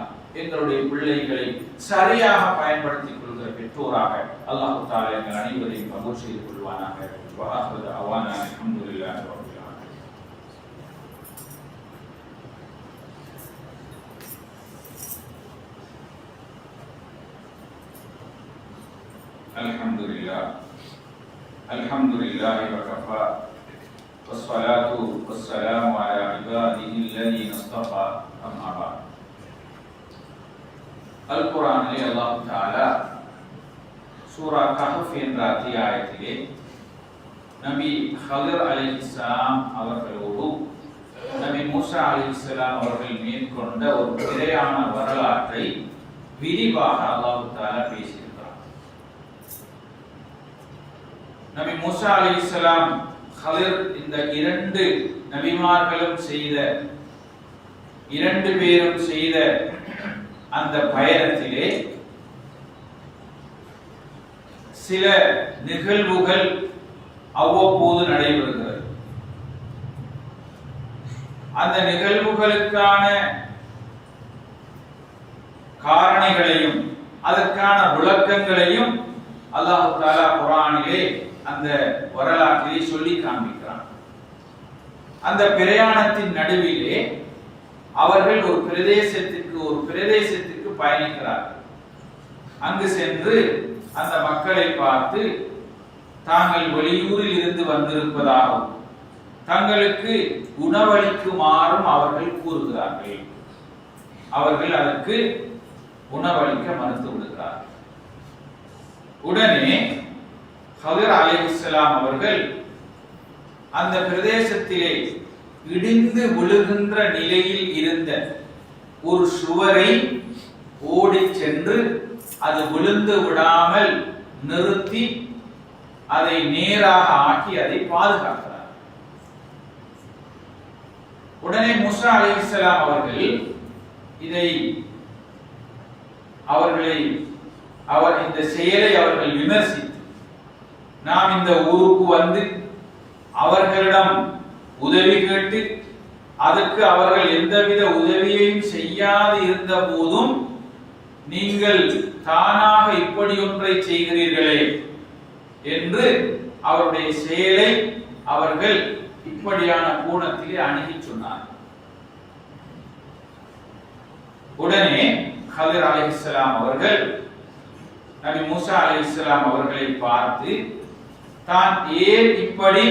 S1: எங்களுடைய பிள்ளைகளை சரியாக பயன்படுத்திக் கொள்கிற பெற்றோராக அல்லாஹ் தஆலா எங்கள் அனைவரையும் கபூல் செய்து கொள்வானாக. வஆஹிரு தஅவானா அல்ஹம்துலில்லாஹி ரப்பில் ஆலமீன். அல்ஹம்துலில்லாஹி வகஃபா வஸ்ஸலாத்து வஸ்ஸலாமு அலா இபாதிஹி அல்லதீன இஸ்தஃபா அம்மா பஅத். அல் குர்ஆனிலே அல்லாஹ் தஆலா சூரா கஹஃப் என்ற அத்தியாயத்திலே நபி ஹிதர் அலைஹிஸ்ஸலாம் அவர்களோடு நபி மூசா அலைஹிஸ்ஸலாம் அவர்கள் மேற்கொண்ட ஒரு பிரயாண வரலாற்றை விரிவாக அல்லாஹ் தஆலா பேசியிருக்கிறார். நபி மூசா அலைஹிஸ்ஸலாம் ஹிதர் இந்த இரண்டு நபிமார்களும் செய்த இரண்டு பேரும் செய்த அந்த பயணத்திலே சில நிகழ்வுகள் அவ்வப்போது நடைபெறுகிறது. அந்த நிகழ்வுகளுக்கான காரணிகளையும் அதற்கான விளக்கங்களையும் அல்லாஹ் தஆலா குர்ஆனிலே அந்த வரலாற்றிலே சொல்லி காண்பிக்கிறான். அந்த பிரயாணத்தின் நடுவிலே அவர்கள் ஒரு பிரதேசத்திற்கு பயணிக்கிறார்கள். அங்கு சென்று அந்த மக்களை பார்த்து தாங்கள் வெளியூரில் இருந்து வந்திருப்பதாகவும் தங்களுக்கு உணவளிக்குமாறும் அவர்கள் கூறுகிறார்கள். அவர்கள் அதற்கு உணவளிக்க மறுத்து விடுகிறார்கள். உடனே ஹிதர் அலைஹிஸ்ஸலாம் அவர்கள் அந்த பிரதேசத்திலே இடிந்து விழுகின்ற நிலையில் இருந்த ஒரு சுவரை ஓடி சென்று அது விழுந்து விடாமல் நிறுத்தி அதை நேராக ஆக்கி அதை பாதுகாக்கிறார். உடனே மூசா அலைஹிஸ்ஸலாம் அவர்கள் இந்த செயலை அவர்கள் விமர்சித்து, நாம் இந்த ஊருக்கு வந்து அவர்களிடம் உதவி கேட்டு அதற்கு அவர்கள் எந்தவித உதவியையும் செய்யாது இருந்த போதும் நீங்கள் தானாக இப்படி ஒன்றை செய்கிறீர்களே என்று அவருடைய செயலை அவர்கள் இப்படியான கோணத்திலே அணுகி சொன்னார். உடனே ஹிதர் அலைஹிஸ்ஸலாம் அவர்கள் நபி மூசா அலைஹிஸ்ஸலாம் அவர்களை பார்த்து, தான் ஏன் இப்படி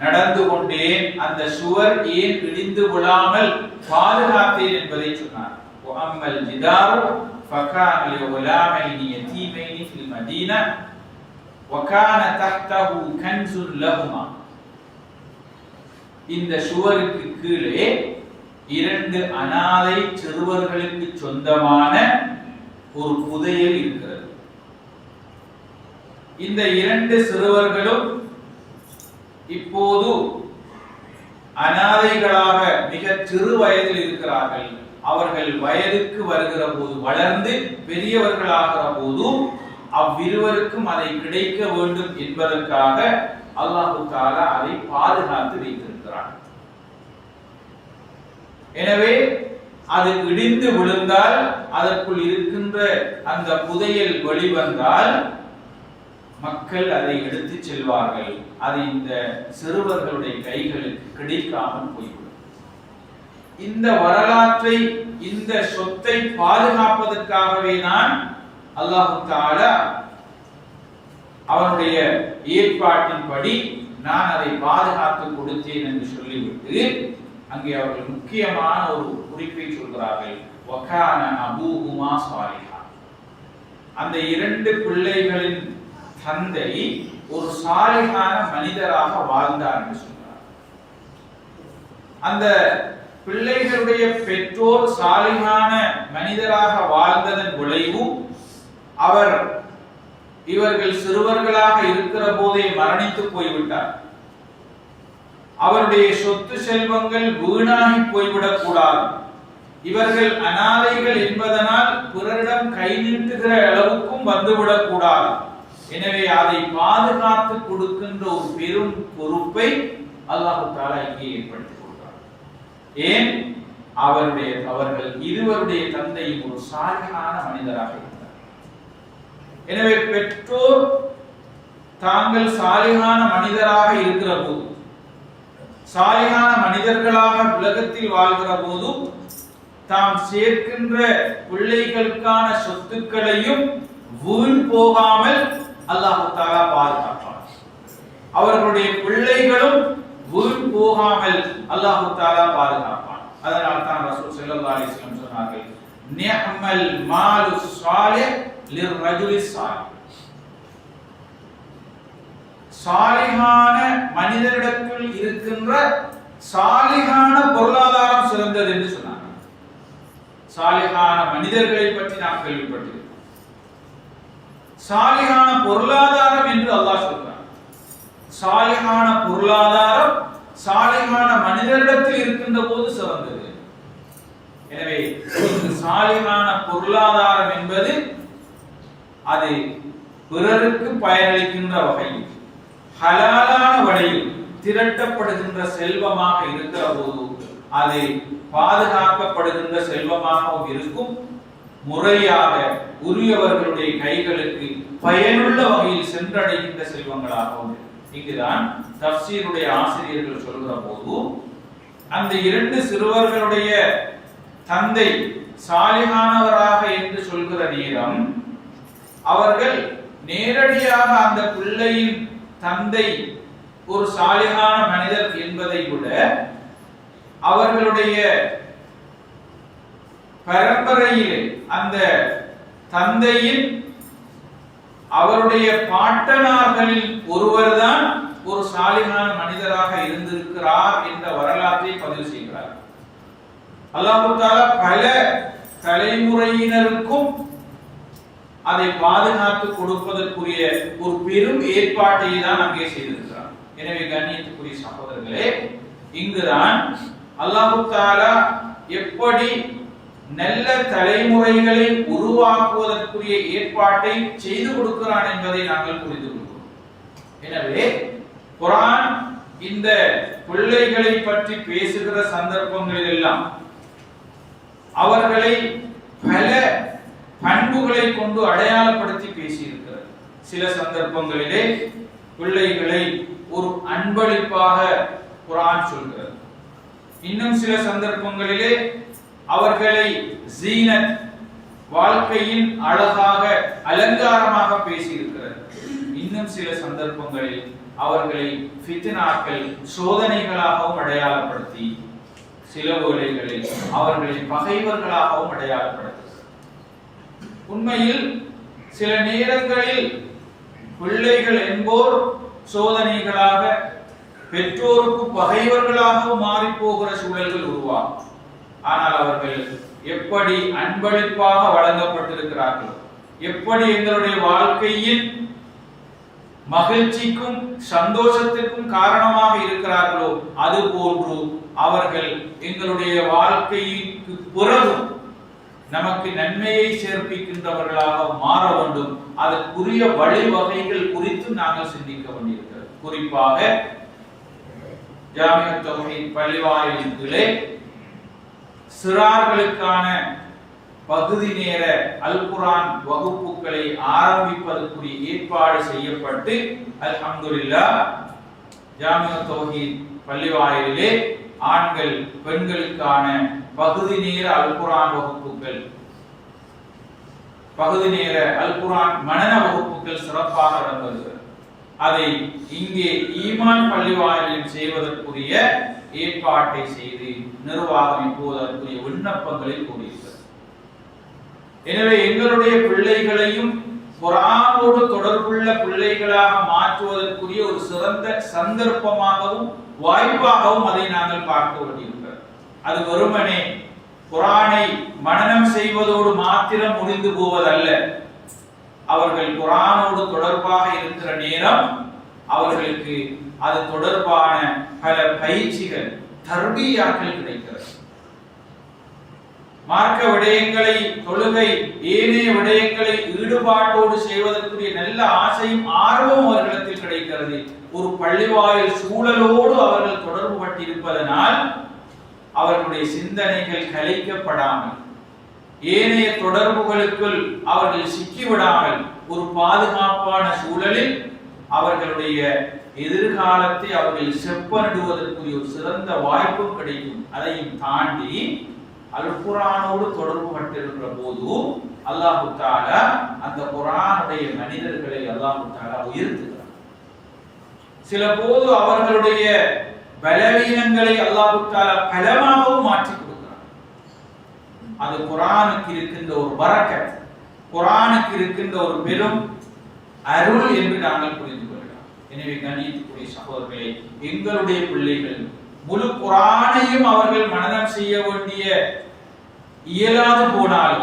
S1: நடந்து கொண்டேன், அந்த சுவர் ஏன் இடிந்து விழாமல் பாதுகாத்தேன் என்பதை சொன்னார். வஅம்மல் ஜிதாரு ஃபகான லிகுலாமைனி யதீமைனி ஃபில் மதீனா வகான தஹ்தஹு கன்ஸுன் லஹுமா. இந்த சுவருக்கு கீழே இரண்டு அனாதை சிறுவர்களுக்கு சொந்தமான ஒரு புதையல் இருக்கிறது. இந்த இரண்டு சிறுவர்களும் இப்போது அனாதைகளாக மிக சிறு வயதில் இருக்கிறார்கள். அவர்கள் வயதுக்கு வருகிற போது, வளர்ந்து பெரியவர்களாகிற போது அவ்விருவருக்கும் அதை கிடைக்க வேண்டும் என்பதற்காக அல்லாஹ் தஆலா அதை பாதுகாத்து வைத்திருக்கிறார். எனவே அது இடிந்து விழுந்தால் அதற்குள் இருக்கின்ற அந்த புதையல் வெளிவந்தால் மக்கள் அதை எடுத்து செல்வார்கள். அது இந்த சிறுவர்களுடைய கைகளுக்கு கிடைக்காமல் போய்விடும். இந்த வரலாற்றை, இந்த சொத்தை பாதுகாப்பதற்காகவே தான் அல்லாஹ் தஆலா அவனுடைய ஏற்பாட்டின்படி நான் அதை பாதுகாத்து கொடுத்தேன் என்று சொல்லிவிட்டு அங்கே அவர்கள் முக்கியமான ஒரு குறிப்பை சொல்கிறார்கள். வகான அபூஹுமா சாலிஹா. அந்த இரண்டு பிள்ளைகளின் தந்தை ஒரு சாலிஹான மனிதராக வாழ்ந்தார் என்று சொல்றார். அந்த பிள்ளைகளுடைய பெற்றோர் சாலிஹான மனிதராக வாழ்ந்ததன் விளைவும் இவர்கள் சிறுவர்களாக இருக்கிற போதே மரணித்து போய்விட்டார். அவருடைய சொத்து செல்வங்கள் வீணாகி போய்விடக் கூடாது. இவர்கள் அனாதைகள் என்பதனால் பிறரிடம் கை நீட்டுகிற அளவுக்கும் வந்துவிடக் கூடாது. எனவே அதை பாதுகாத்து கொடுக்கின்ற ஒரு பெரும் பொறுப்பை அல்லாஹ் தஆலா இங்கே ஏற்படுத்திக் கொள்கிறார். ஏன்? அவர்கள் இருவருடைய தந்தையும் ஒரு சாலிஹான மனிதராக இருந்தார். எனவே பெற்றோர் தாங்கள் சாலிஹான மனிதராக இருக்கிற போது, சாலிஹான மனிதர்களாக உலகத்தில் வாழ்கிற போதும் தாம் சேர்க்கின்ற பிள்ளைகளுக்கான சொத்துக்களையும் வீண் போகாமல் அல்லாஹ் தஆலா பாதுகாப்பார். அவர்களுடைய பிள்ளைகளும் வீண் போகாமல் அல்லாஹ் தஆலா பாதுகாப்பார். அதனால் தான் ரசூல் ஸல்லல்லாஹு அலைஹி வஸல்லம் சொன்னார்கள், நிஅமல் மாலு ஸாலிஹ் லிர்ரஜுலி ஸாலிஹ். சாலிஹான மனிதரிடத்தில் இருக்கின்ற சாலிஹான பொருளாதாரம் சிறந்தது என்று சொன்னார். சாலிஹான மனிதர்களை பற்றி நாம் கேள்விப்பட்டிருக்கிறோம். சாலிஹான பொருளாதாரம் என்று அல்லாஹ் சொல்றார். சாலிஹான பொருளாதாரம் சாலிஹான மனிதரிடத்தில் இருக்கின்ற போது சிறந்தது. எனவே சாலிஹான பொருளாதாரம் என்பது அது பிறருக்கு பயனளிக்கின்ற வகையில் ஹலாலான வழியில் திரட்டப்படுகின்ற செல்வமாக இருக்கிற போது அதை பாதுகாக்கப்படுகின்ற செல்வமாகவும் இருக்கும். முறையாக உரியவர்களுடைய கைகளுக்கு பயனுள்ள வகையில் சென்றடைகின்ற செல்வங்களாகவும். இங்குதான் தஃசீருடைய ஆசிரியர்கள் சொல்கிற போது அந்த இரண்டு சிறுவர்களுடைய தந்தை சாலிஹானவராக என்று சொல்கிற நேரம் அவர்கள் நேரடியாக அந்த பிள்ளையின் தந்தை ஒரு சாலிஹான மனிதர் என்பதை விட அவர்களுடைய பரம்பரையில் அந்த தந்தையின் அவருடைய பாட்டனார்களில் ஒருவர்தான் ஒரு சாலிஹான மனிதராக இருந்திருக்கிறார் என்ற வரலாற்றை பதிவு செய்கிறார். அல்லாஹ் தஆலா பல தலைமுறையினருக்கும் அதை பாதுகாத்து கொடுப்பதற்குரிய ஒரு பெரும் ஏற்பாட்டை தான் அங்கே செய்திருக்கிறார். எனவே கண்ணியத்துக்குரிய சகோதரர்களே, இங்குதான் அல்லாஹ் தஆலா எப்படி நல்ல தலைமுறைகளை உருவாக்குவதற்குரிய ஏற்பாட்டை செய்து கொடுக்கிறான் என்பதை நாங்கள் புரிந்து கொள்கிறோம். எனவே குர்ஆன் இந்த பிள்ளைகளை பற்றி பேசுகிற சந்தர்ப்பங்களில் எல்லாம் அவர்களை பல பண்புகளை கொண்டு அடையாளப்படுத்தி பேசியிருக்கிறது. சில சந்தர்ப்பங்களிலே பிள்ளைகளை ஒரு அன்பளிப்பாக குர்ஆன் சொல்கிறது. இன்னும் சில சந்தர்ப்பங்களிலே அவர்களை ஜீனத், வாழ்க்கையின் அழகாக அலங்காரமாக பேசியிருக்கிறது. இன்னும் சில சந்தர்ப்பங்களில் அவர்களை ஃபித்னாக்கள், சோதனைகளாகவும் அடையாளப்படுத்தி சில வேளைகளில் அவர்களை பகைவர்களாகவும் அடையாளப்படுத்துகிறது. உண்மையில் சில நேரங்களில் பிள்ளைகள் என்போர் சோதனைகளாக, பெற்றோருக்கு பகைவர்களாகவும் மாறி போகிற சூழல்கள் உருவாகும். ஆனால் அவர்கள் எப்படி அன்பளிப்பாக வழங்கப்பட்டிருக்கிறார்களோ, எப்படி எங்களுடைய வாழ்க்கையில் மகிழ்ச்சிக்கும் சந்தோஷத்திற்கும் காரணமாக இருக்கிறார்களோ, அது போன்று அவர்கள் எங்களுடைய வாழ்க்கைக்கு பிறகும் நமக்கு நன்மையை சேர்ப்பிக்கின்றவர்களாக மாற வேண்டும். அதற்குரிய வழிவகைகள் குறித்து நாங்கள் சிந்திக்க வேண்டியிருக்கிறது. குறிப்பாக ஜாமிஅத் தௌஹீத் பள்ளிவாயலின் கீழே சிறார்களுக்கான பகுதி நேர அல் குர்ஆன் வகுப்புகளை ஆரம்பிப்பதற்குரிய ஏற்பாடு செய்யப்பட்டு அல்ஹம்துலில்லாஹ் ஜாமிஅத் தௌஹீத் பள்ளிவாயலிலே ஆண்கள் பெண்களுக்கான பகுதி நேர அல் குர்ஆன் வகுப்புகள், பகுதி நேர அல் குர்ஆன் மனன வகுப்புகள் சிறப்பாக நடந்தது. அதை இங்கே ஈமான் பள்ளிவாயலில் செய்வதற்குரிய ஏற்பாட்டை செய்து நிர்வாகம் இப்போது அதற்குரிய விண்ணப்பங்களில் கூடியிருக்கிறது. எனவே எங்களுடைய பிள்ளைகளையும் குர்ஆனோடு தொடர்புள்ள பிள்ளைகளாக மாற்றுவதற்குரிய ஒரு சிறந்த சந்தர்ப்பமாகவும் வாய்ப்பாகவும் அதை நாங்கள் பார்க்க வேண்டியிருக்கிறது. அது வெறுமனே குர்ஆனை மனனம் செய்வதோடு மாத்திரம் முடிந்து போவதல்ல. அவர்கள் குர்ஆனோடு தொடர்பாக இருக்கிற நேரம் அவர்களுக்கு அது தொடர்பான பல பயிற்சிகள் தர்பியாக்கள் கிடைக்கிறது. மார்க்க விடயங்களை, தொழுகை, ஏனைய விடயங்களை ஈடுபாட்டோடு செய்வதற்குரிய நல்ல ஆசையும் ஆர்வம் அவர்களிடத்தில் கிடைக்கிறது. ஒரு பள்ளிவாயில் சூழலோடு அவர்கள் தொடர்பு பட்டிருப்பதனால் அவர்களுடைய சிந்தனைகள் கலைக்கப்படாமல், ஏனைய தொடர்புகளுக்குள் அவர்கள் சிக்கிவிடாமல், ஒரு பாதுகாப்பான சூழலில் அவர்களுடைய எதிர்காலத்தை அவர்கள் செப்பனிடுவதற்குரிய ஒரு சிறந்த வாய்ப்பு கிடைக்கும். அதையும் தாண்டி அல் குர்ஆனோடு தொடர்பு பட்டிருக்கிற போது அல்லாஹ் தஆலா அந்த குர்ஆனுடைய மனிதர்களை அல்லாஹ் தஆலா உயர்த்துகிறார். சில போது அவர்களுடைய பலவீனங்களை அல்லாஹ் தஆலா பலமாகவும் மாற்றி கொடுக்கிறார். அது குர்ஆனுக்கு இருக்கின்ற ஒரு பரக்கத், குர்ஆனுக்கு இருக்கின்ற ஒரு பெரும் அருள் என்று நாங்கள் புரிந்து கொள்ளலாம். எனவே கண்ணியத்துக்குரிய சகோதரர்களே, எங்களுடைய பிள்ளைகள் முழு குர்ஆனையும் அவர்கள் மனனம் செய்ய வேண்டிய இயலாது போனால்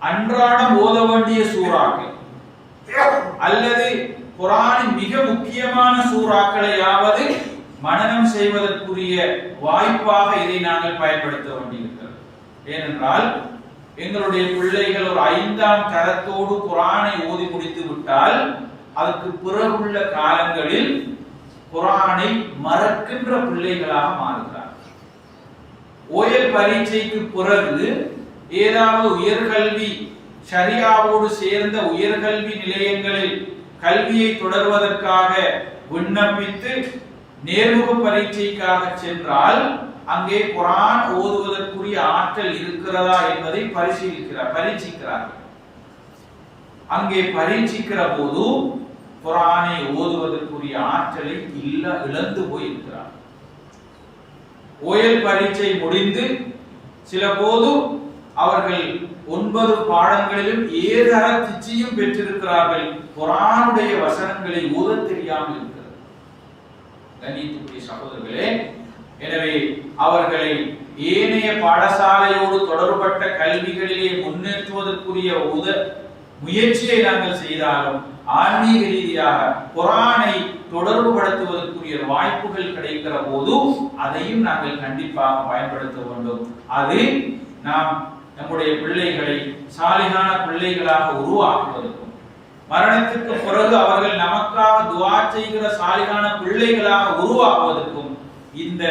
S1: அன்றாடம் ஓத வேண்டிய சூறாக்கள் அல்லது குர்ஆனின் மிக முக்கியமான சூறாக்களையாவது மனனம் செய்வதற்குரிய வாய்ப்பாக இதை நாங்கள் பயன்படுத்த வேண்டியிருக்கிறது. ஏனென்றால் எங்களுடைய பிள்ளைகள் ஒரு 5ஆம் தரத்தோடு குர்ஆனை ஓதி முடித்து விட்டால் அதற்கு பிறகுள்ள காலங்களில் குர்ஆனை மறக்கின்ற பிள்ளைகளாக மாறுகிறார். ஓயல் பரீட்சைக்கு பிறகு ஏதாவது உயர்கல்வி, ஷரியாவோடு சேர்ந்த உயர்கல்வி நிலையங்களில் கல்வியை தொடர்வதற்காக விண்ணப்பித்து நேர்முக பரீட்சைக்காக சென்றால் அங்கே குர்ஆன் ஓதுவதற்குரிய ஆற்றல் இருக்கிறதா என்பதை பரீட்சிக்கிறார்கள். அங்கே பரீட்சிக்கிற போது குர்ஆனை ஓதுவதற்குரிய ஆற்றலை இழந்து போயிருக்கிறார். ஓயல் பரீட்சை முடிந்து சில போது அவர்கள் 9 பாடங்களிலும் ஏதர திச்சியும் பெற்றிருக்கிறார்கள். குர்ஆனுடைய வசனங்களை ஓதத் தெரியாமல் இருக்கிறது. கண்ணியத்துக்குரிய சகோதரர்களே, எனவே அவர்களை ஏனைய பாடசாலையோடு தொடர்பட்ட கல்விகளிலே முன்னேற்றுவதற்குரிய முயற்சியை நாங்கள் செய்தாலும் ஆன்மீக ரீதியாக குர்ஆனை தொடர்பு படுத்துவதற்குரிய வாய்ப்புகள் கிடைக்கிற போது அதையும் நாங்கள் கண்டிப்பாக பயன்படுத்த வேண்டும். அது நாம் நம்முடைய பிள்ளைகளை சாலிகான பிள்ளைகளாக உருவாக்குவதற்கும், மரணத்துக்கு பிறகு அவர்கள் நமக்காக துஆ செய்கிற சாலிகான பிள்ளைகளாக உருவாக்குவதற்கும் இந்த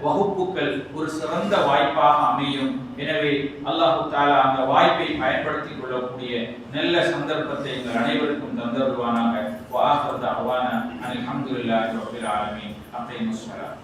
S1: வகுப்புகள் ஒரு சிறந்த வாய்ப்பாக அமையும். எனவே அல்லாஹ் தஆலா அந்த வாய்ப்பை பயன்படுத்திக் கொள்ளக்கூடிய நல்ல சந்தர்ப்பத்தை எங்கள் அனைவருக்கும் தந்தருவானாக. வ ஆகிரு தஅவானா அல்ஹம்துலில்லாஹி ரப்பில் ஆலமீன். அக்ஸிமுஸ் ஸலாத்.